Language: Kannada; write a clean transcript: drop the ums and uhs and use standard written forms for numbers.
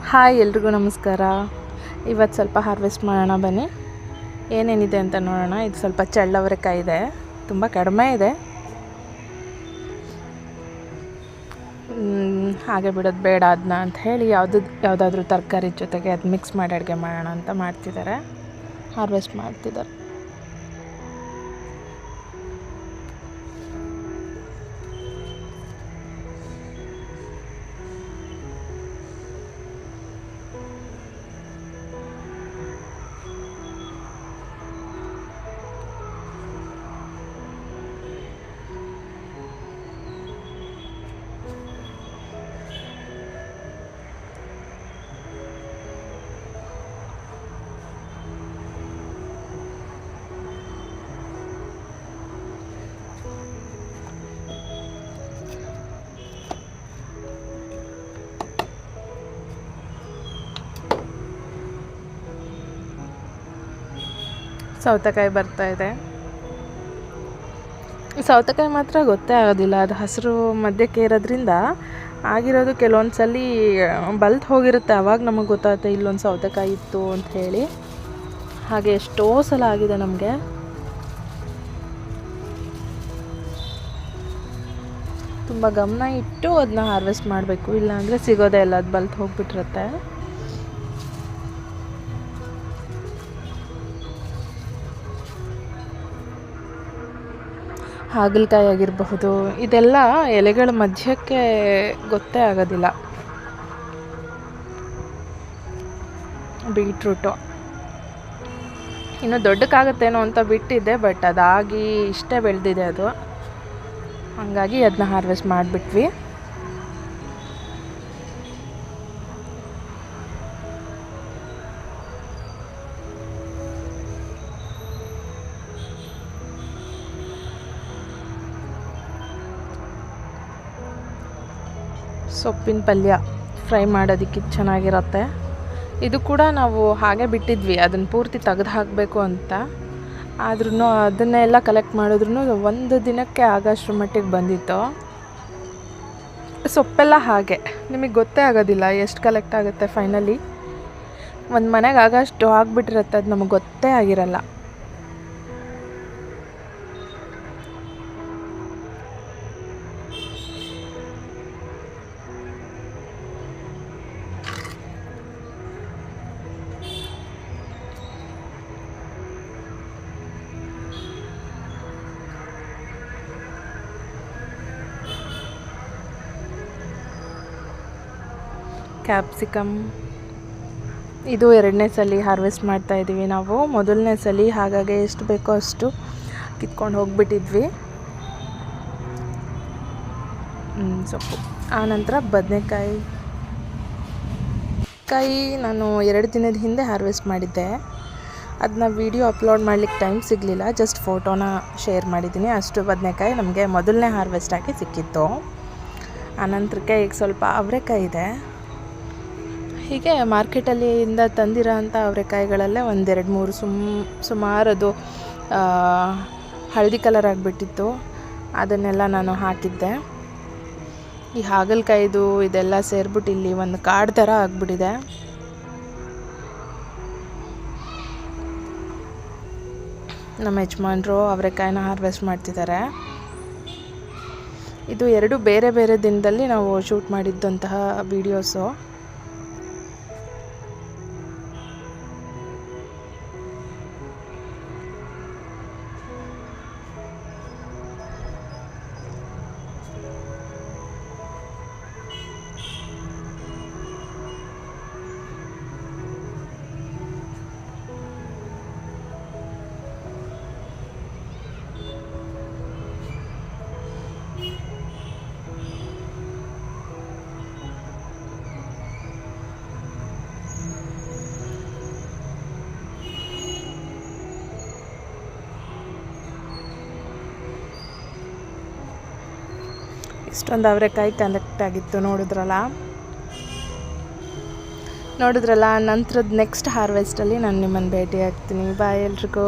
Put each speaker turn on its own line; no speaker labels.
ಹಾಯ್ ಎಲ್ರಿಗೂ ನಮಸ್ಕಾರ. ಇವತ್ತು ಸ್ವಲ್ಪ ಹಾರ್ವೆಸ್ಟ್ ಮಾಡೋಣ ಬನ್ನಿ. ಏನೇನಿದೆ ಅಂತ ನೋಡೋಣ. ಇದು ಸ್ವಲ್ಪ ಚಳ್ಳವರೆಕಾಯಿ ಇದೆ, ತುಂಬ ಕಡಿಮೆ ಇದೆ. ಹಾಗೆ ಬಿಡೋದು ಬೇಡ ಅದನ್ನ ಅಂತ ಹೇಳಿ ಯಾವುದಾದ್ರೂ ತರಕಾರಿ ಜೊತೆಗೆ ಅದು ಮಿಕ್ಸ್ ಮಾಡಿ ಅಡುಗೆ ಮಾಡೋಣ ಅಂತ ಮಾಡ್ತಿದ್ದಾರೆ, ಹಾರ್ವೆಸ್ಟ್ ಮಾಡ್ತಿದ್ದಾರೆ. ಸೌತೆಕಾಯಿ ಬರ್ತಾಯಿದೆ. ಸೌತೆಕಾಯಿ ಮಾತ್ರ ಗೊತ್ತೇ ಆಗೋದಿಲ್ಲ, ಅದು ಹಸಿರು ಮಧ್ಯಕ್ಕೆ ಇರೋದ್ರಿಂದ ಆಗಿರೋದು ಕೆಲವೊಂದು ಸಲ ಬಲ್ತು ಹೋಗಿರುತ್ತೆ. ಆವಾಗ ನಮಗೆ ಗೊತ್ತಾಗುತ್ತೆ ಇಲ್ಲೊಂದು ಸೌತೆಕಾಯಿ ಇತ್ತು ಅಂತ ಹೇಳಿ. ಹಾಗೆ ಎಷ್ಟೋ ಸಲ ಆಗಿದೆ ನಮಗೆ. ತುಂಬ ಗಮನ ಇಟ್ಟು ಅದನ್ನ ಹಾರ್ವೆಸ್ಟ್ ಮಾಡಬೇಕು, ಇಲ್ಲಾಂದರೆ ಸಿಗೋದೇ ಇಲ್ಲ, ಅದು ಬಲ್ತು ಹೋಗಿಬಿಟ್ಟಿರುತ್ತೆ. ಹಾಗಲಕಾಯಿ ಆಗಿರಬಹುದು, ಇದೆಲ್ಲ ಎಲೆಗಳ ಮಧ್ಯಕ್ಕೆ ಗೊತ್ತೇ ಆಗೋದಿಲ್ಲ. ಬೀಟ್ರೂಟು ಇನ್ನು ದೊಡ್ಡಕ್ಕಾಗತ್ತೇನೋ ಅಂತ ಬಿಟ್ಟಿದ್ದೆ, ಬಟ್ ಅದಾಗಿ ಇಷ್ಟೇ ಬೆಳೆದಿದೆ ಅದು, ಹಾಗಾಗಿ ಅದನ್ನ ಹಾರ್ವೆಸ್ಟ್ ಮಾಡಿಬಿಟ್ವಿ. ಸೊಪ್ಪಿನ ಪಲ್ಯ ಫ್ರೈ ಮಾಡೋದಕ್ಕೆ ಚೆನ್ನಾಗಿರುತ್ತೆ. ಇದು ಕೂಡ ನಾವು ಹಾಗೆ ಬಿಟ್ಟಿದ್ವಿ, ಅದನ್ನು ಪೂರ್ತಿ ತೆಗೆದು ಹಾಕಬೇಕು ಅಂತ. ಆದ್ರೂ ಅದನ್ನೆಲ್ಲ ಕಲೆಕ್ಟ್ ಮಾಡಿದ್ರೂ ಒಂದು ದಿನಕ್ಕೆ ಆಗೋಷ್ಟ್ರ ಮಟ್ಟಿಗೆ ಬಂದಿತ್ತು. ಸೊಪ್ಪೆಲ್ಲ ಹಾಗೆ ನಿಮಗೆ ಗೊತ್ತೇ ಆಗೋದಿಲ್ಲ ಎಷ್ಟು ಕಲೆಕ್ಟ್ ಆಗುತ್ತೆ. ಫೈನಲಿ ಒಂದು ಮನೆಗೆ ಆಗೋಷ್ಟು ಆಗಿಬಿಟ್ಟಿರುತ್ತೆ, ಅದು ನಮಗೆ ಗೊತ್ತೇ ಆಗಿರಲ್ಲ. ಕ್ಯಾಪ್ಸಿಕಮ್ ಇದು 2ನೇ ಸಲ ಹಾರ್ವೆಸ್ಟ್ ಮಾಡ್ತಾಯಿದ್ದೀವಿ ನಾವು. ಮೊದಲನೇ ಸಲ ಹಾಗಾಗಿ ಎಷ್ಟು ಬೇಕೋ ಅಷ್ಟು ಕಿತ್ಕೊಂಡು ಹೋಗಿಬಿಟ್ಟಿದ್ವಿ ಸೊಪ್ಪು. ಆನಂತರ ಬದನೆಕಾಯಿ ನಾನು 2 ದಿನದ ಹಿಂದೆ ಹಾರ್ವೆಸ್ಟ್ ಮಾಡಿದ್ದೆ. ಅದನ್ನ ವಿಡಿಯೋ ಅಪ್ಲೋಡ್ ಮಾಡಲಿಕ್ಕೆ ಟೈಮ್ ಸಿಗಲಿಲ್ಲ, ಜಸ್ಟ್ ಫೋಟೋನ ಶೇರ್ ಮಾಡಿದ್ದೀನಿ. ಅಷ್ಟು ಬದನೆಕಾಯಿ ನಮಗೆ ಮೊದಲನೇ ಹಾರ್ವೆಸ್ಟ್ ಆಗಿ ಸಿಕ್ಕಿತ್ತು. ಆನಂತರಕ್ಕೆ ಈಗ ಸ್ವಲ್ಪ ಅವರೆಕಾಯಿ ಇದೆ. ಹೀಗೆ ಮಾರ್ಕೆಟಲ್ಲಿಂದ ತಂದಿರೋ ಅಂಥ ಅವರೆಕಾಯಿಗಳಲ್ಲೇ 1-2-3 ಸುಮಾರು ಅದು ಹಳದಿ ಕಲರ್ ಆಗಿಬಿಟ್ಟಿತ್ತು, ಅದನ್ನೆಲ್ಲ ನಾನು ಹಾಕಿದ್ದೆ. ಈ ಹಾಗಲಕಾಯಿದು ಇದೆಲ್ಲ ಸೇರಿಬಿಟ್ಟು ಇಲ್ಲಿ ಒಂದು ಕಾಡು ಥರ ಆಗಿಬಿಟ್ಟಿದೆ. ನಮ್ಮ ಯಜಮಾನರು ಅವರೆಕಾಯಿನ ಹಾರ್ವೆಸ್ಟ್ ಮಾಡ್ತಿದ್ದಾರೆ. ಇದು 2 ಬೇರೆ ಬೇರೆ ದಿನದಲ್ಲಿ ನಾವು ಶೂಟ್ ಮಾಡಿದ್ದಂತಹ ವೀಡಿಯೋಸು. ಇಷ್ಟೊಂದು ಅವರೆಕಾಯಿ ಕಲೆಕ್ಟ್ ಆಗಿತ್ತು, ನೋಡಿದ್ರಲ್ಲ. ನಂತರದ ನೆಕ್ಸ್ಟ್ ಹಾರ್ವೆಸ್ಟಲ್ಲಿ ನಾನು ನಿಮ್ಮನ್ನು ಭೇಟಿ ಆಗ್ತೀನಿ. ಬಾಯ್ ಎಲ್ರಿಗೂ.